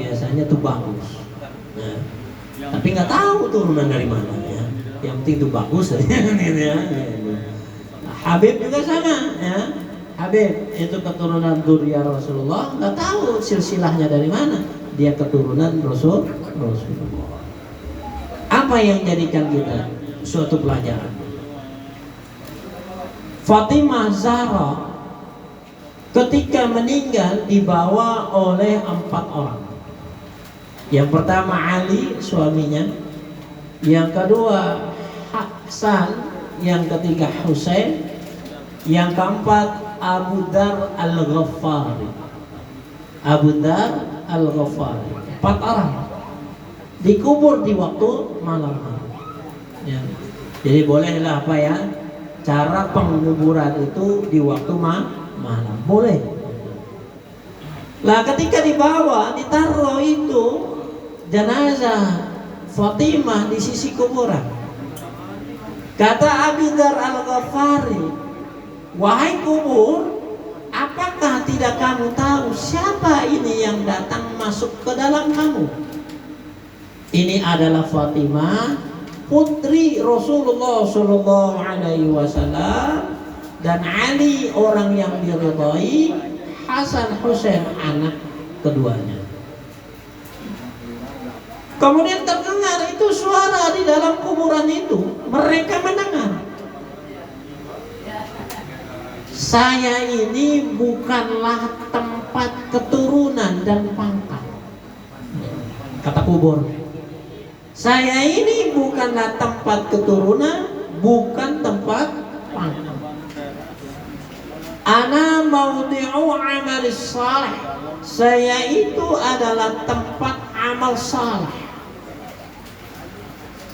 biasanya tuh bagus. Nah, tapi nggak tahu turunan dari mana ya. Yang penting itu bagus aja. Ya. Habib juga sama ya. Habib itu keturunan dzurriyyah Rasulullah, nggak tahu silsilahnya dari mana. Dia keturunan Rasulullah. Apa yang jadikan kita suatu pelajaran? Fatimah Zahra ketika meninggal dibawa oleh 4 orang. Yang pertama Ali suaminya, yang kedua Hasan, yang ketiga Husain, yang keempat Abu Dar Al-Ghaffari. Abu Dar Al-Ghaffari. 4 orang dikubur di waktu malam ya. Jadi bolehlah apa ya, cara penguburan itu di waktu malam boleh. Lah ketika dibawa, ditaruh itu jenazah Fatimah di sisi kuburan. Kata Abu Dar Al-Ghaffari, wahai kubur, apakah tidak kamu tahu siapa ini yang datang masuk ke dalam kamu? Ini adalah Fatimah, putri Rasulullah Shallallahu Alaihi Wasallam, dan Ali orang yang diridhai, Hasan Husain anak keduanya. Kemudian terdengar itu suara di dalam kuburan itu, mereka mendengar, saya ini bukanlah tempat keturunan dan pangkat. Kata kubur, saya ini bukanlah tempat keturunan, bukan tempat pangkat. Ana maudhi'u amal salih. Saya itu adalah tempat amal salih.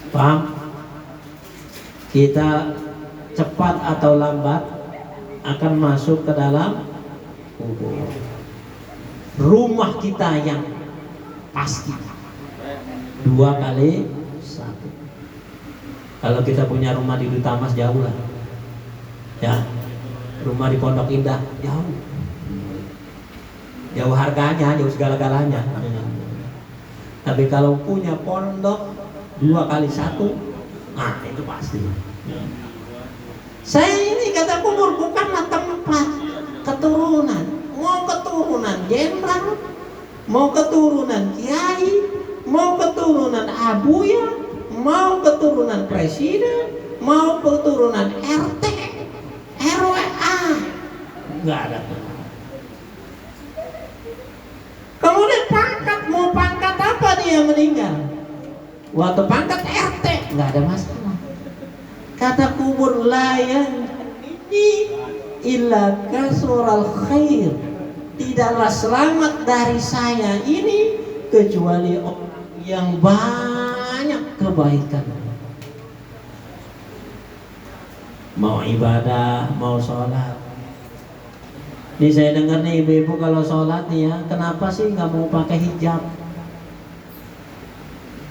Paham? Kita cepat atau lambat akan masuk ke dalam kubur. Rumah kita yang pasti 2 kali 1. Kalau kita punya rumah di Duta Mas jauh lah ya, rumah di Pondok Indah jauh harganya, jauh segala-galanya. Tapi kalau punya pondok 2 kali 1, nah itu pasti. Saya ini kata kubur bukanlah tempat keturunan. Mau keturunan jenderal, mau keturunan kiai, mau keturunan abuya, mau keturunan presiden, mau keturunan RT, RWA, nggak ada. Kemudian pangkat, mau pangkat apa dia meninggal? Waktu pangkat RT nggak ada masalah. Kata kubur, layan ini illa kasural khair, tidaklah selamat dari saya ini kecuali orang yang banyak kebaikan. Mau ibadah, mau sholat. Ini saya dengar nih ibu-ibu kalau sholat nih ya, kenapa sih nggak mau pakai hijab?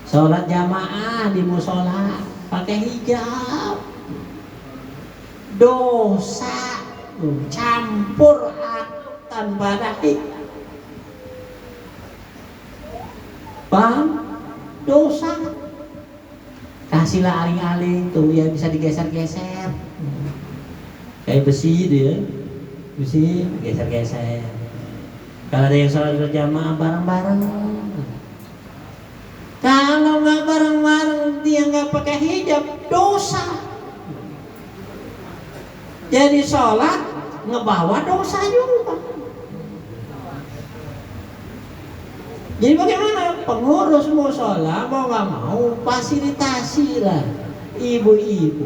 Sholat jamaah di musola pakai hijab, dosa, campur aduk tanpa ada hijab. Paham? Dosa. Kasihlah aling-aling tuh yang bisa digeser-geser, kayak besi dia, besi geser-geser. Kalau ada yang sholat berjamaah bareng-bareng, kalau nggak bareng-bareng dia nggak pakai hijab, dosa. Jadi sholat ngebawa dosa juga. Jadi bagaimana pengurus musola mau nggak mau fasilitasi lah ibu-ibu.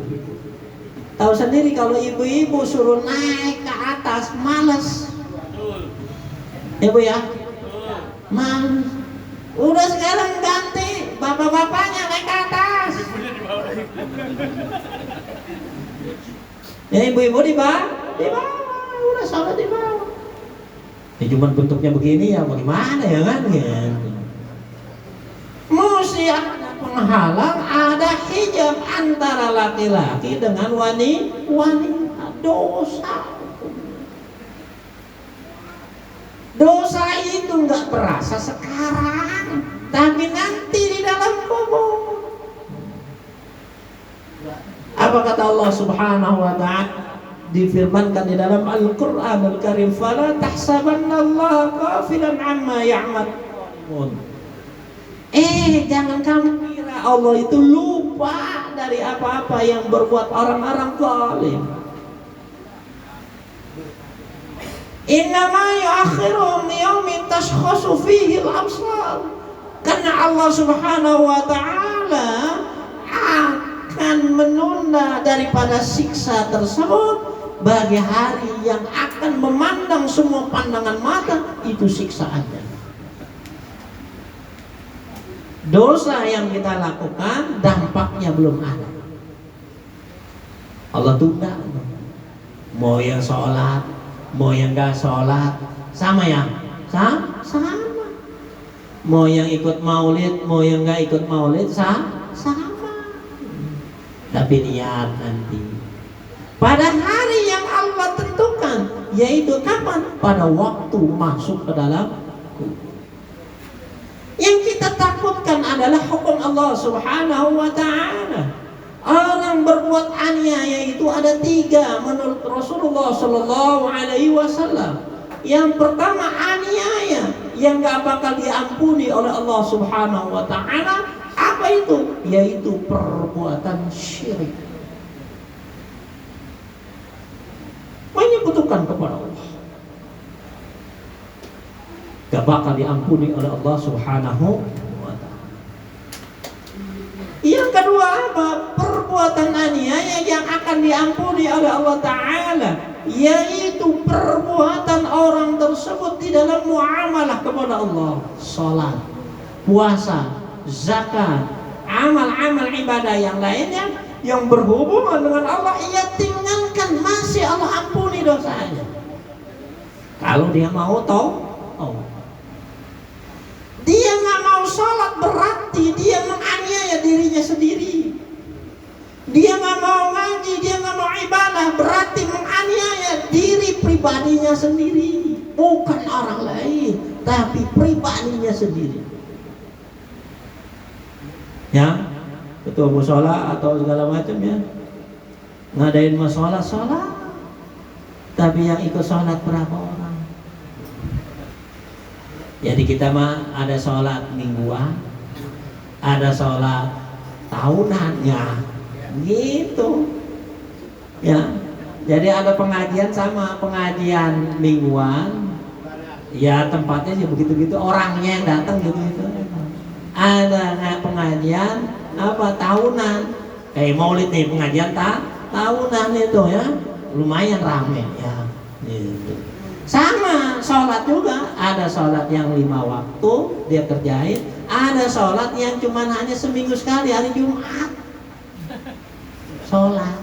Tahu sendiri kalau ibu-ibu suruh naik ke atas malas, ibu ya, malas. Udah sekarang ganti bapak-bapaknya naik ke atas. Ya ibu-ibu di bawah, udah sholat di bawah. Ya cuma bentuknya begini ya, bagaimana ya kan? Ya. Mesti ada penghalang, ada hijab antara laki-laki dengan wanita. Dosa. Dosa itu nggak berasa sekarang. tapi nanti di dalam kubur. Apa kata Allah Subhanahu wa ta'ala? Difirmankan di dalam Al-Qur'an Al-Karim, "Fala tahsabannallaha ghafilan 'amma ya'malun." Jangan kamu kira Allah itu lupa dari apa-apa yang berbuat orang-orang zalim. Innama yu'akhiruhum liyaumin tashkhasu fihi al-absar. Karena Allah Subhanahu wa ta'ala akan menunda daripada siksa tersebut bagi hari yang akan memandang semua pandangan mata itu siksaannya. Dosa yang kita lakukan dampaknya belum ada, Allah tunda. Mau yang sholat, mau yang gak sholat, sama ya? Sama. Mau yang ikut maulid, mau yang gak ikut maulid, sama. Tapi niat nanti pada hari yang Allah tentukan, yaitu kapan? Pada waktu masuk ke dalam kubur. Yang kita takutkan adalah hukum Allah Subhanahu wa ta'ala. Orang berbuat aniaya itu ada 3 menurut Rasulullah Sallallahu Alaihi Wasallam. Yang pertama aniaya yang gak bakal diampuni oleh Allah Subhanahu wa ta'ala. Apa itu? Yaitu perbuatan syirik, menyekutukan kepada Allah, gak bakal diampuni oleh Allah Subhanahu wa ta'ala. Yang kedua apa? Perbuatan aniaya yang akan diampuni oleh Allah Ta'ala, yaitu perbuatan orang tersebut di dalam muamalah kepada Allah. Salat, puasa, zakat, amal-amal ibadah yang lainnya yang berhubungan dengan Allah, ia tinggalkan, masih Allah ampuni dosanya kalau dia mau taubat. Dia nggak mau sholat berarti dia menganiaya dirinya sendiri. Dia nggak mau ngaji, dia nggak mau ibadah, berarti menganiaya diri pribadinya sendiri, bukan orang lain, tapi pribadinya sendiri. Ya, ketua musola atau segala macam ya, ngadain masalah sholat, tapi yang ikut sholat berapa orang? Jadi kita mah ada sholat mingguan, ada sholat tahunannya, gitu. Ya, jadi ada pengajian sama pengajian mingguan, ya tempatnya sih begitu-gitu, orangnya yang datang gitu-gitu. Ada pengajian apa tahunan, kayak maulid nih, pengajian tahunan itu ya, lumayan rame ya, gitu. Sama sholat juga, ada sholat yang 5 waktu dia kerjain, ada sholat yang cuma hanya seminggu sekali, hari Jumat sholat.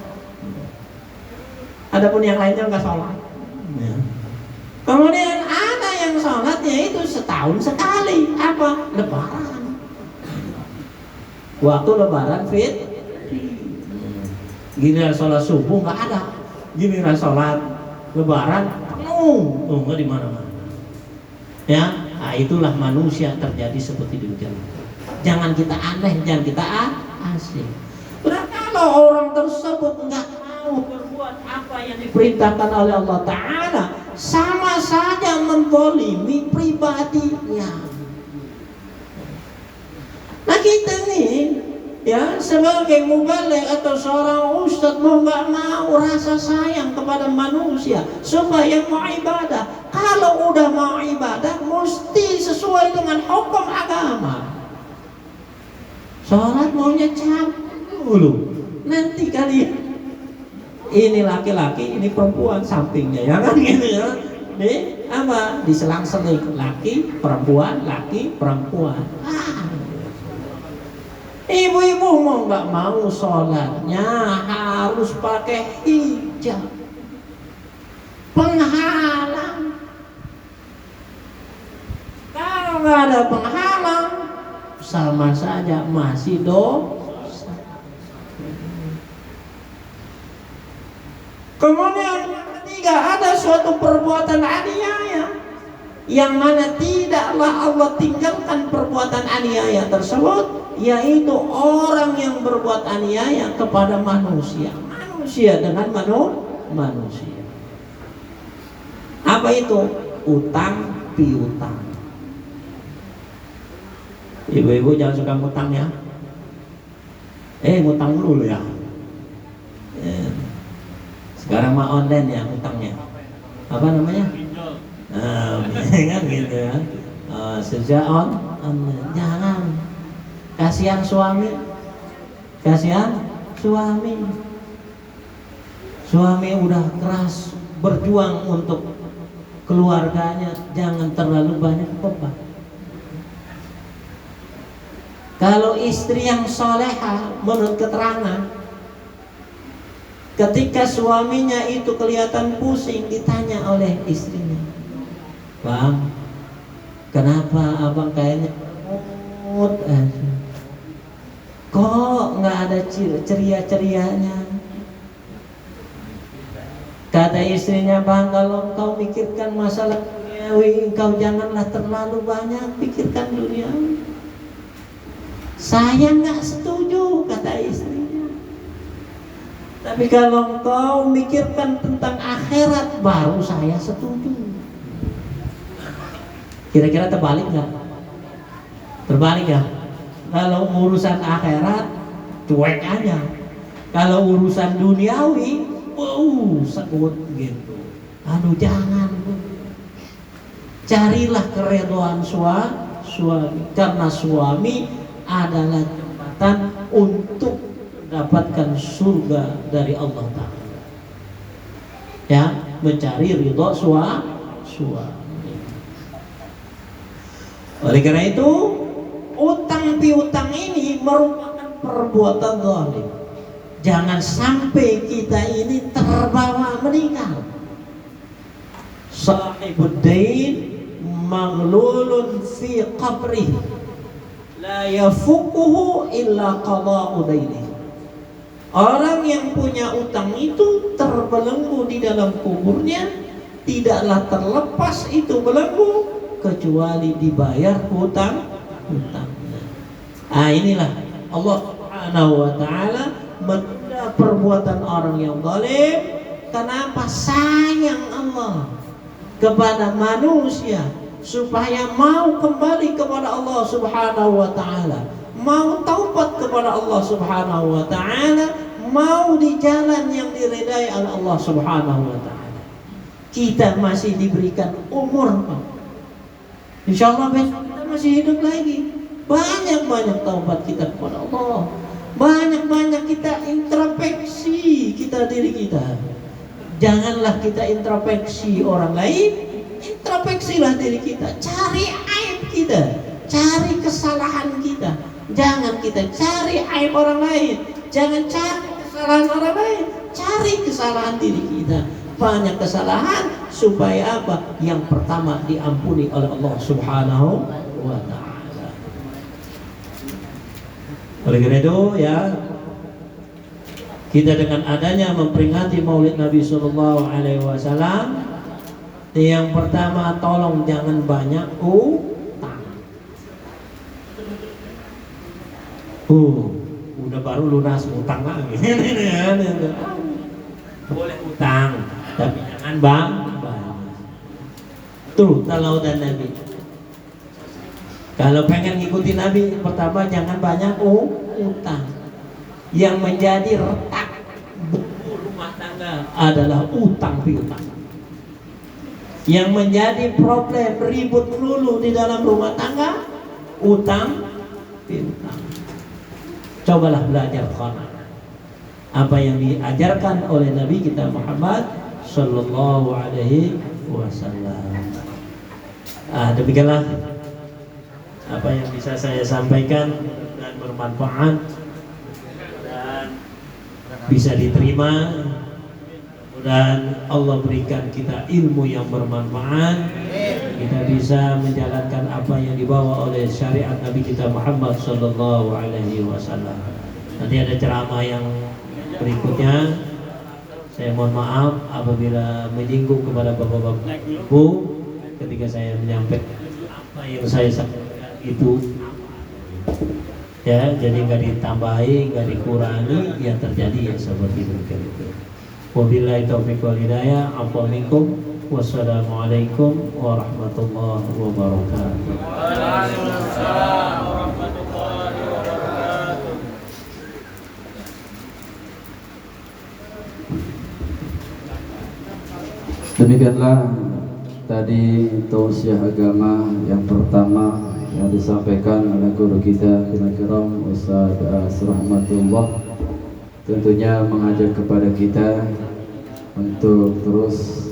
Adapun yang lainnya nggak sholat ya. Kemudian ada yang sholatnya itu setahun sekali, apa? Lebaran. Waktu lebaran giliran sholat subuh nggak ada, giliran sholat lebaran nggak di mana-mana. Ya, nah itulah manusia terjadi seperti demikian. Jangan kita aneh, jangan kita asing. Nah, kalau orang tersebut nggak mau berbuat apa yang diperintahkan oleh Allah Ta'ala, sama saja menzalimi pribadinya. Nah kita nih ya, sebagai mubaligh atau seorang ustadz mau nggak mau rasa sayang kepada manusia supaya mau ibadah. Kalau udah mau ibadah mesti sesuai dengan hukum agama. Sholat maunya cabut dulu, nanti kalian ini laki-laki, ini perempuan sampingnya ya kan gitu ya. Nih apa diselang-seling, laki perempuan, laki perempuan. Ibu-ibu mau nggak mau sholatnya harus pakai hijab, penghalang. Kalau nggak ada penghalang, sama saja masih dosa. Kemudian yang ketiga, ada suatu perbuatan aniaya yang mana tidaklah Allah tinggalkan perbuatan aniaya tersebut, yaitu orang yang berbuat aniaya kepada manusia dengan manusia. Apa itu? Utang piutang. Ibu-ibu jangan suka ngutang ya. Ngutang dulu ya. Sekarang mah online ya ngutangnya. Apa namanya? Kan gitu ya. Sejak online. Jangan. Kasihan suami. Suami udah keras berjuang untuk keluarganya, jangan terlalu banyak beban. Kalau istri yang soleha, menurut keterangan, ketika suaminya itu kelihatan pusing, ditanya oleh istrinya, "Bang, kenapa abang kayaknya mood aja? Kok nggak ada ceria-cerianya?" Kata istrinya, "Bang, kalau engkau mikirkan masalah duniawi, engkau janganlah terlalu banyak pikirkan duniawi." "Saya nggak setuju," kata istrinya. "Tapi kalau engkau mikirkan tentang akhirat, baru saya setuju." Kira-kira terbalik nggak? Terbalik ya? Kalau urusan akhirat, cuek aja. Kalau urusan duniawi, sekut gitu. Aduh, jangan. Carilah keridhaan suami, karena suami adalah jembatan untuk mendapatkan surga dari Allah Ta'ala. Ya, mencari ridho suami. Oleh karena itu, utang piutang ini merupakan perbuatan zalim. Jangan sampai kita ini terbawa meninggal. Sahibud dain maghlulun fi qabrih, la yafuquhu illa qada'u daini. Orang yang punya utang itu terbelenggu di dalam kuburnya, tidaklah terlepas itu belenggu kecuali dibayar hutangnya. Inilah Allah Subhanahu wa ta'ala menunda perbuatan orang yang zalim. Kenapa? Sayang Allah kepada manusia supaya mau kembali kepada Allah Subhanahu wa ta'ala, mau taubat kepada Allah Subhanahu wa ta'ala, mau di jalan yang diridai oleh Allah Subhanahu wa ta'ala. Kita masih diberikan umur, insyaallah besok kita masih hidup lagi. Banyak-banyak taubat kita kepada Allah, banyak-banyak kita introspeksi diri kita. Janganlah kita introspeksi orang lain, introspeksilah diri kita. Cari aib kita, cari kesalahan kita. Jangan kita cari aib orang lain, jangan cari kesalahan orang lain, cari kesalahan diri kita. Banyak kesalahan supaya apa? Yang pertama diampuni oleh Allah Subhanahu wa ta'ala. Oleh karena itu ya, kita dengan adanya memperingati Maulid Nabi Sallallahu Alaihi Wasallam, yang pertama tolong jangan banyak utang. Udah baru lunas utang lagi. Boleh utang, tapi jangan banyak. Tuh teladan Nabi. Kalau pengen ngikutin Nabi, pertama jangan banyak utang. Yang menjadi retak buku rumah tangga adalah utang piutang. Yang menjadi problem ribut melulu di dalam rumah tangga, utang piutang. Cobalah belajar qanaah, apa yang diajarkan oleh Nabi kita Muhammad Sallallahu Alaihi Wasallam. Demikianlah apa yang bisa saya sampaikan dan bermanfaat dan bisa diterima. Mudah-mudahan Allah berikan kita ilmu yang bermanfaat, kita bisa menjalankan apa yang dibawa oleh syariat Nabi kita Muhammad Sallallahu Alaihi Wasallam. Nanti ada ceramah yang berikutnya. Saya mohon maaf apabila menyinggung kepada bapak-bapak, ibu. ketika saya menyampaikan apa yang saya sampaikan itu ya, jadi nggak ditambahi, nggak dikurangi, yang terjadi ya seperti itu. Wabillahi taufiq wal hidayah. Afwan minkum. Wassalamualaikum warahmatullahi wabarakatuh. Waalaikumsalam warahmatullahi wabarakatuh. Demikianlah tadi tausiah agama yang pertama yang disampaikan oleh guru kita Kiram Ustaz Rahmatullah, tentunya mengajak kepada kita untuk terus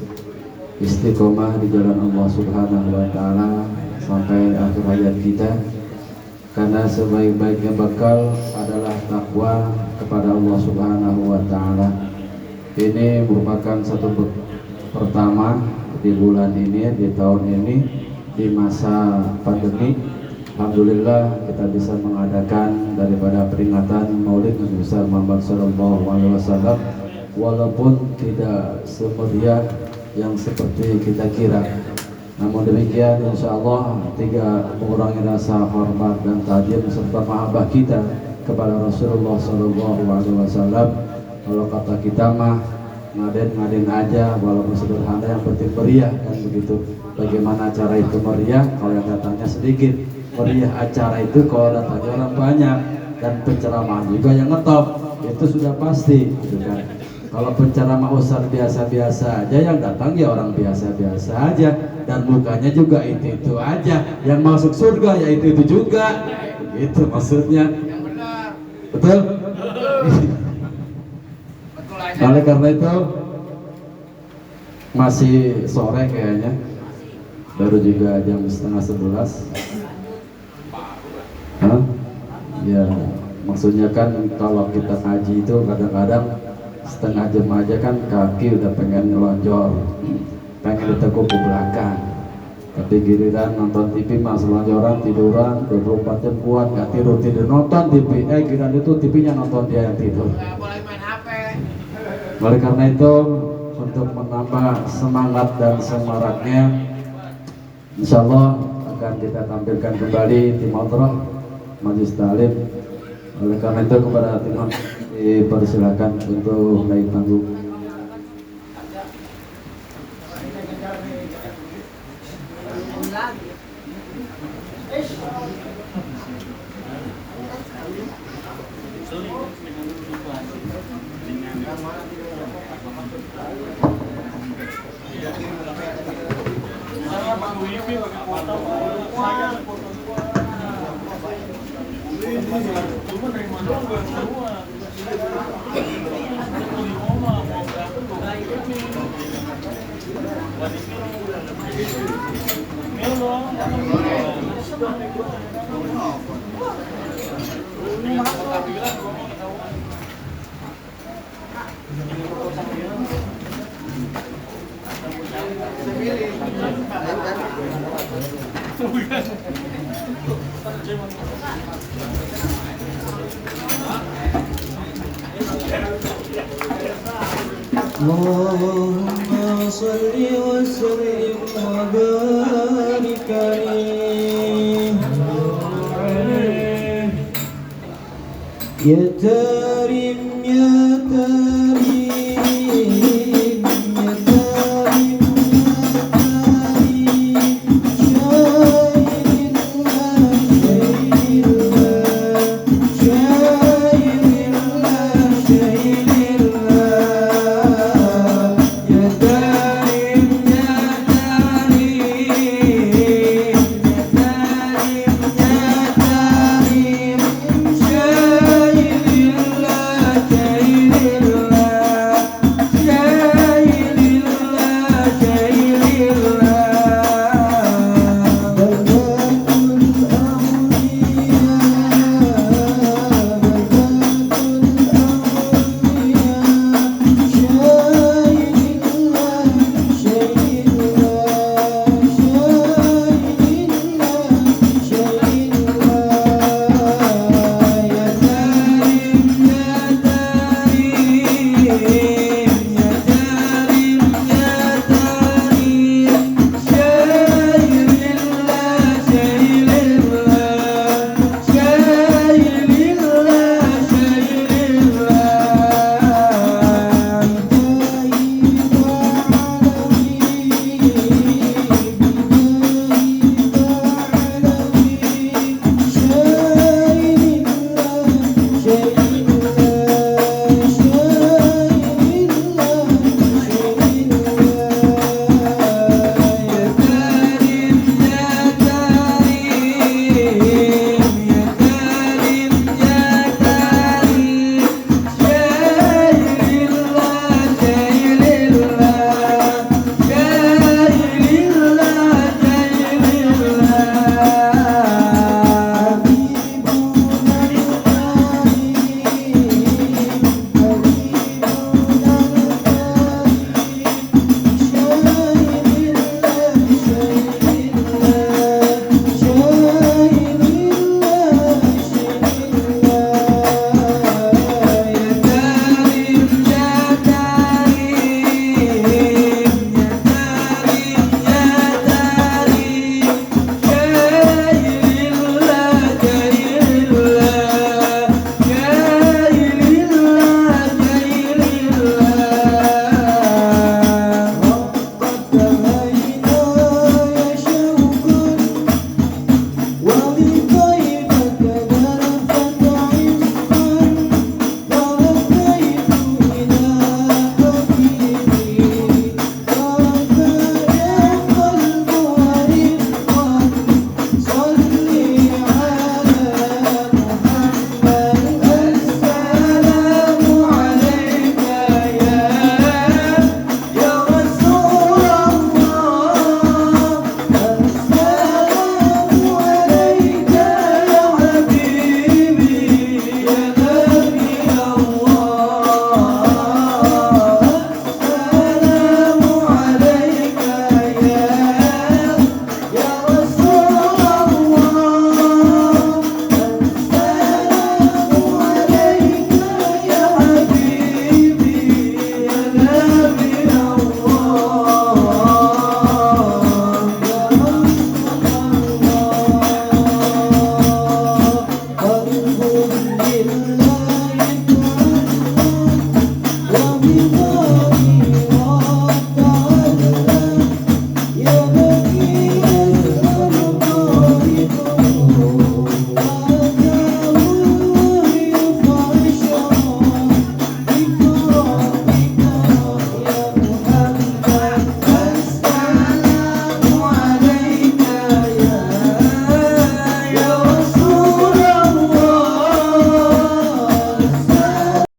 istiqomah di jalan Allah Subhanahu wa taala sampai akhir hayat kita, karena sebaik-baiknya bekal adalah takwa kepada Allah Subhanahu wa taala. Ini merupakan satu pertama di bulan ini, di tahun ini, di masa pandemi. Alhamdulillah kita bisa mengadakan daripada peringatan Maulid Nabi besar Muhammad SAW, walaupun tidak semeriah yang seperti kita kira. Namun demikian, insya Allah tidak mengurangi rasa hormat dan tajim serta mahabbah kita kepada Rasulullah SAW. Kalau kata kita mah ngaden aja, walaupun sederhana yang penting meriah, kan begitu. Bagaimana cara itu meriah? Kalau yang datangnya sedikit. Meriah acara itu kalau datangnya orang banyak, dan penceramahan juga yang ngetop, itu sudah pasti, gitu kan. Kalau penceramah ustaz biasa-biasa aja, yang datang ya orang biasa-biasa aja, dan mukanya juga itu aja. Yang masuk surga ya itu juga, itu maksudnya. Betul? Oleh karena itu masih sore kayaknya, baru juga jam 10:30. Hah? Ya, maksudnya kan kalau kita ngaji itu kadang-kadang setengah jam aja kan kaki udah pengen nyelonjor, pengen ditekuk ke belakang. Tapi giliran nonton TV mah selonjoran, tiduran 24 jam kuat, gak tidur nonton TV. Giliran itu TV-nya nonton, dia yang tidur. Boleh main HP. Oleh karena itu, untuk menambah semangat dan semaraknya, insya Allah akan kita tampilkan kembali tim Outroh Majlis Ta'lim. Oleh karena itu kepada tim dipersilakan untuk naik panggung. Allahumma salli wa sallim wa barik alaihi ya